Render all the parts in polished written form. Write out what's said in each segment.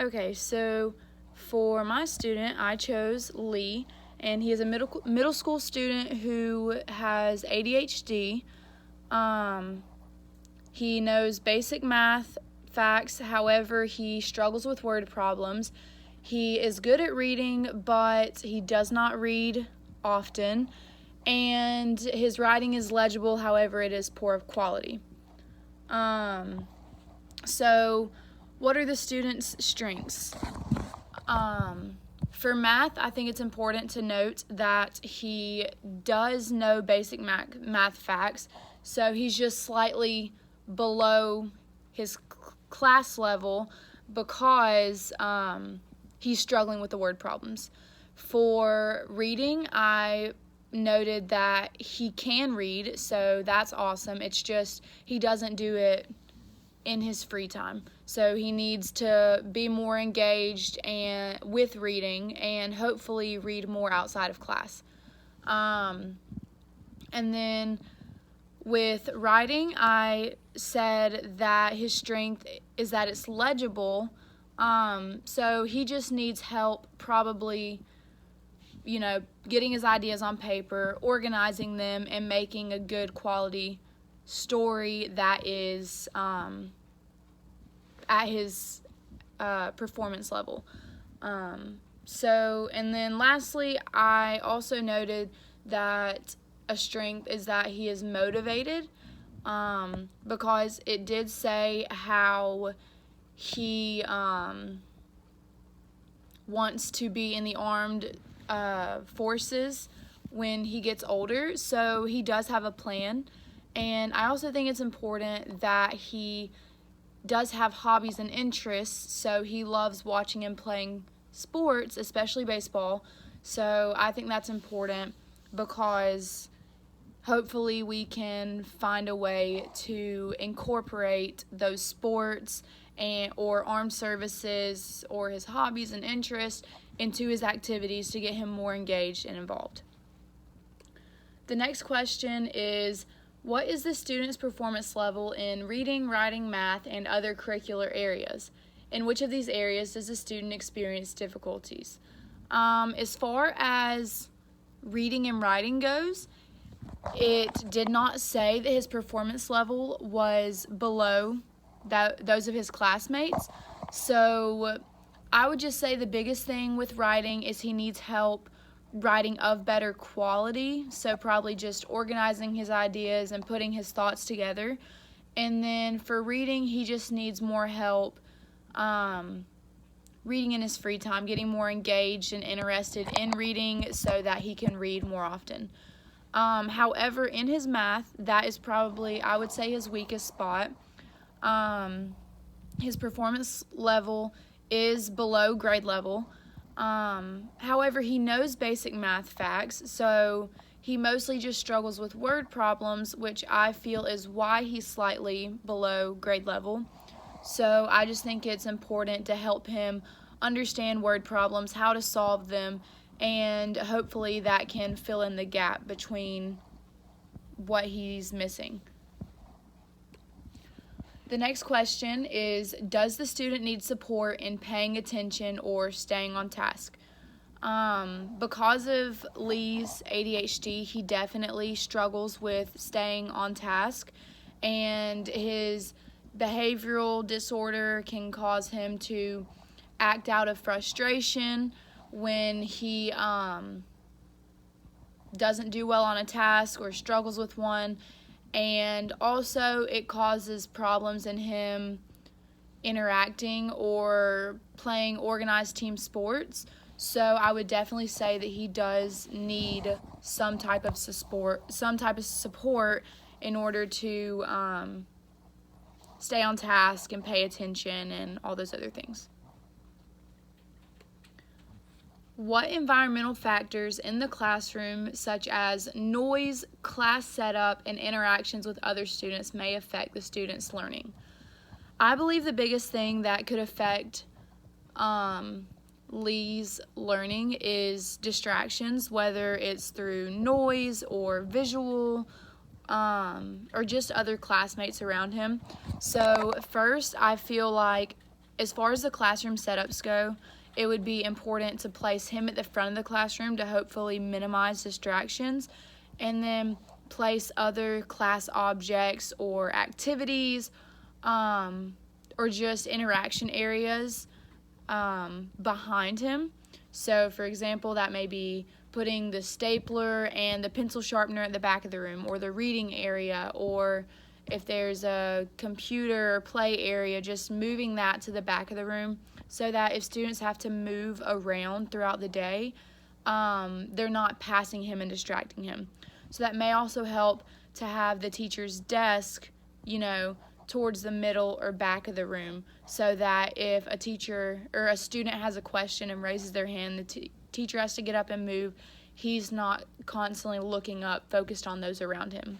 Okay, so for my student, I chose Lee, and he is a middle school student who has ADHD. Um, he knows basic math facts, however, he struggles with word problems. He is good at reading, but he does not read often, and his writing is legible, however, it is poor quality. Um, so, what are the student's strengths? Um, for math, I think it's important to note that he does know basic math facts, so he's just slightly below his class level because he's struggling with the word problems. For reading, I noted that he can read, so that's awesome. It's just he doesn't do it in his free time. So he needs to be more engaged and with reading and hopefully read more outside of class. And then with writing, I said that his strength is that it's legible. So he just needs help probably, getting his ideas on paper, organizing them, and making a good quality story that is at his performance level. And then lastly, I also noted that a strength is that he is motivated, because it did say how he wants to be in the armed forces when he gets older, so he does have a plan. And I also think it's important that he does have hobbies and interests, so he loves watching and playing sports, especially baseball. So I think that's important because hopefully we can find a way to incorporate those sports or armed services or his hobbies and interests into his activities to get him more engaged and involved. The next question is, what is the student's performance level in reading, writing, math, and other curricular areas? In which of these areas does the student experience difficulties? As far as reading and writing goes, it did not say that his performance level was below those of his classmates. So I would just say the biggest thing with writing is he needs help writing of better quality, so probably just organizing his ideas and putting his thoughts together. And then for reading, he just needs more help reading in his free time, getting more engaged and interested in reading so that he can read more often. However, in his math, that is probably, I would say, his weakest spot. His performance level is below grade level. However, he knows basic math facts, so he mostly just struggles with word problems, which I feel is why he's slightly below grade level. So I just think it's important to help him understand word problems, how to solve them, and hopefully that can fill in the gap between what he's missing. The next question is, does the student need support in paying attention or staying on task? Because of Lee's ADHD, he definitely struggles with staying on task, and his behavioral disorder can cause him to act out of frustration when he doesn't do well on a task or struggles with one. And also it causes problems in him interacting or playing organized team sports. So I would definitely say that he does need some type of support in order to stay on task and pay attention and all those other things. What environmental factors in the classroom, such as noise, class setup, and interactions with other students, may affect the student's learning? I believe the biggest thing that could affect Lee's learning is distractions, whether it's through noise or visual or just other classmates around him. So first, I feel like as far as the classroom setups go, it would be important to place him at the front of the classroom to hopefully minimize distractions, and then place other class objects or activities or just interaction areas behind him. So for example, that may be putting the stapler and the pencil sharpener at the back of the room, or the reading area, or if there's a computer or play area, just moving that to the back of the room so that if students have to move around throughout the day, they're not passing him and distracting him. So that may also help to have the teacher's desk, towards the middle or back of the room, so that if a teacher or a student has a question and raises their hand, the teacher has to get up and move. He's not constantly looking up, focused on those around him.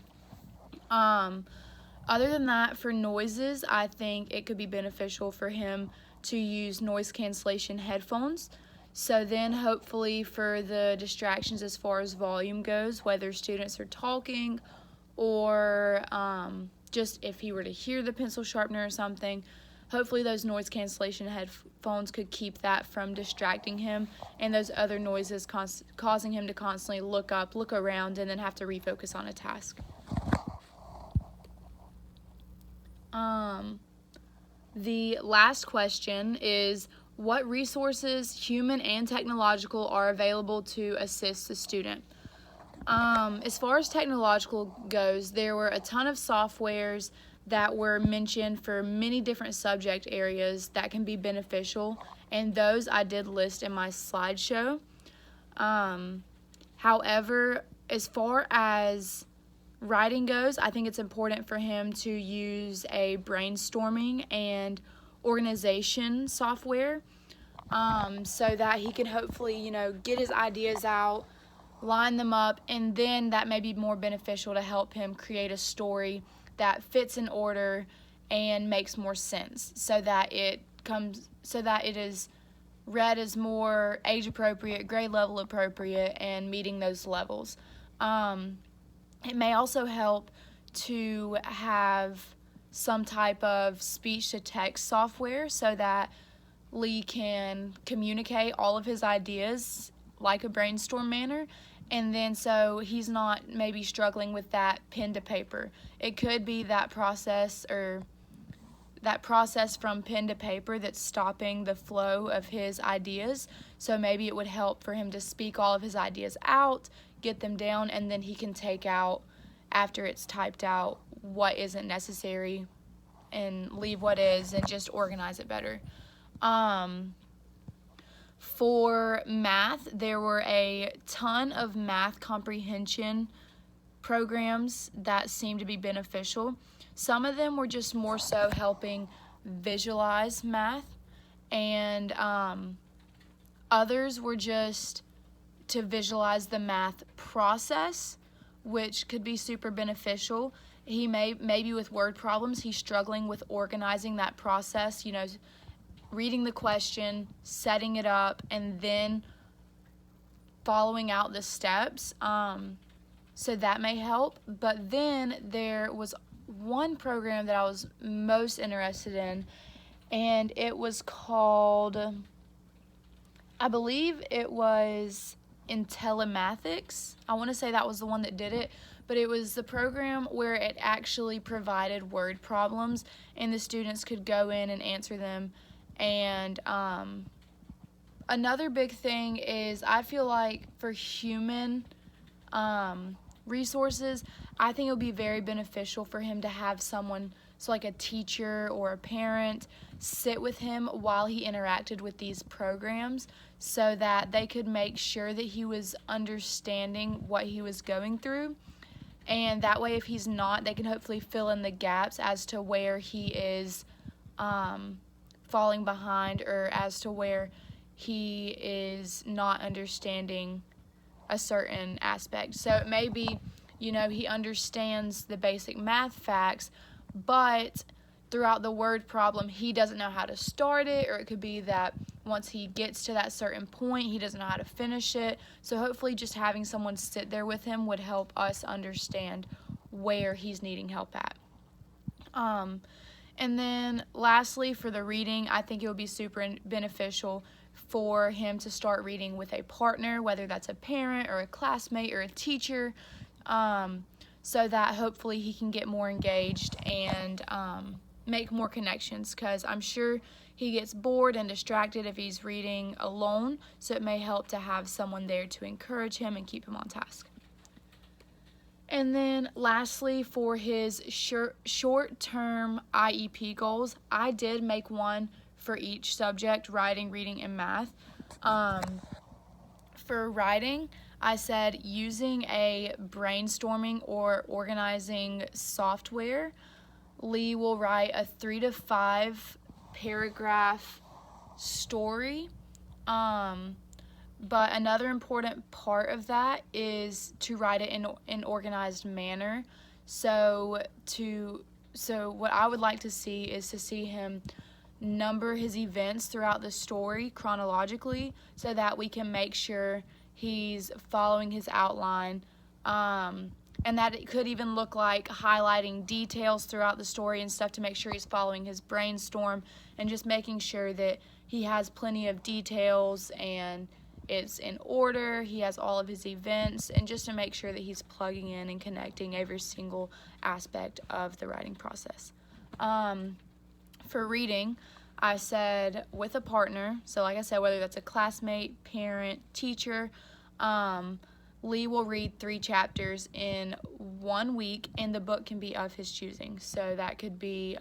Other than that, for noises, I think it could be beneficial for him to use noise cancellation headphones. So then hopefully for the distractions as far as volume goes, whether students are talking or just if he were to hear the pencil sharpener or something, hopefully those noise cancellation headphones could keep that from distracting him and those other noises causing him to constantly look up, look around, and then have to refocus on a task. The last question is, what resources, human and technological, are available to assist the student? As far as technological goes, there were a ton of softwares that were mentioned for many different subject areas that can be beneficial, and those I did list in my slideshow. However, as far as writing goes, I think it's important for him to use a brainstorming and organization software so that he can hopefully, get his ideas out, line them up, and then that may be more beneficial to help him create a story that fits in order and makes more sense, so that it is read as more age appropriate, grade level appropriate, and meeting those levels. It may also help to have some type of speech-to-text software so that Lee can communicate all of his ideas like a brainstorm manner, and then so he's not maybe struggling with that pen to paper. It could be that process from pen to paper that's stopping the flow of his ideas. So maybe it would help for him to speak all of his ideas out, get them down, and then he can take out, after it's typed out, what isn't necessary and leave what is, and just organize it better. For math, there were a ton of math comprehension programs that seemed to be beneficial. Some of them were just more so helping visualize math, and others were just to visualize the math process, which could be super beneficial. He maybe with word problems, he's struggling with organizing that process, reading the question, setting it up, and then following out the steps. So that may help. But then there was one program that I was most interested in, and it was called, I believe it was Intellimathix. I want to say that was the one that did it, but it was the program where it actually provided word problems, and the students could go in and answer them. And another big thing is, I feel like for human resources, I think it would be very beneficial for him to have someone, so like a teacher or a parent, sit with him while he interacted with these programs, so that they could make sure that he was understanding what he was going through. And that way, if he's not, they can hopefully fill in the gaps as to where he is falling behind, or as to where he is not understanding a certain aspect. So it may be, he understands the basic math facts, but throughout the word problem, he doesn't know how to start it, or it could be that once he gets to that certain point, he doesn't know how to finish it. So hopefully just having someone sit there with him would help us understand where he's needing help at. And then lastly, for the reading, I think it would be super beneficial for him to start reading with a partner, whether that's a parent or a classmate or a teacher, so that hopefully he can get more engaged and make more connections, because I'm sure he gets bored and distracted if he's reading alone, so it may help to have someone there to encourage him and keep him on task. And then lastly, for his short-term IEP goals, I did make one for each subject: writing, reading, and math. For writing, I said using a brainstorming or organizing software, Lee will write a 3 to 5 paragraph story. But another important part of that is to write it in an organized manner. So what I would like to see is to see him number his events throughout the story chronologically, so that we can make sure he's following his outline. And that it could even look like highlighting details throughout the story and stuff to make sure he's following his brainstorm, and just making sure that he has plenty of details and it's in order, he has all of his events, and just to make sure that he's plugging in and connecting every single aspect of the writing process. For reading, I said with a partner, so like I said, whether that's a classmate, parent, teacher, Lee will read 3 chapters in 1 week, and the book can be of his choosing. So that could be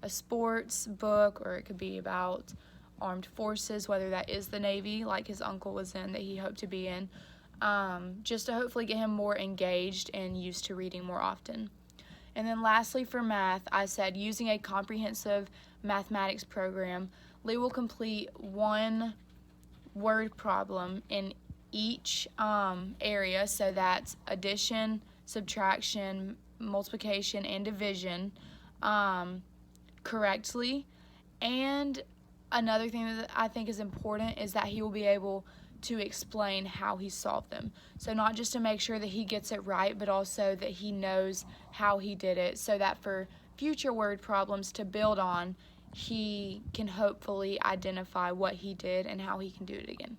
a sports book, or it could be about armed forces, whether that is the Navy, like his uncle was in, that he hoped to be in, just to hopefully get him more engaged and used to reading more often. And then lastly, for math, I said using a comprehensive mathematics program, Lee will complete 1 word problem in each area, so that's addition, subtraction, multiplication, and division, correctly. And another thing that I think is important is that he will be able to explain how he solved them. So not just to make sure that he gets it right, but also that he knows how he did it, so that for future word problems to build on, he can hopefully identify what he did and how he can do it again.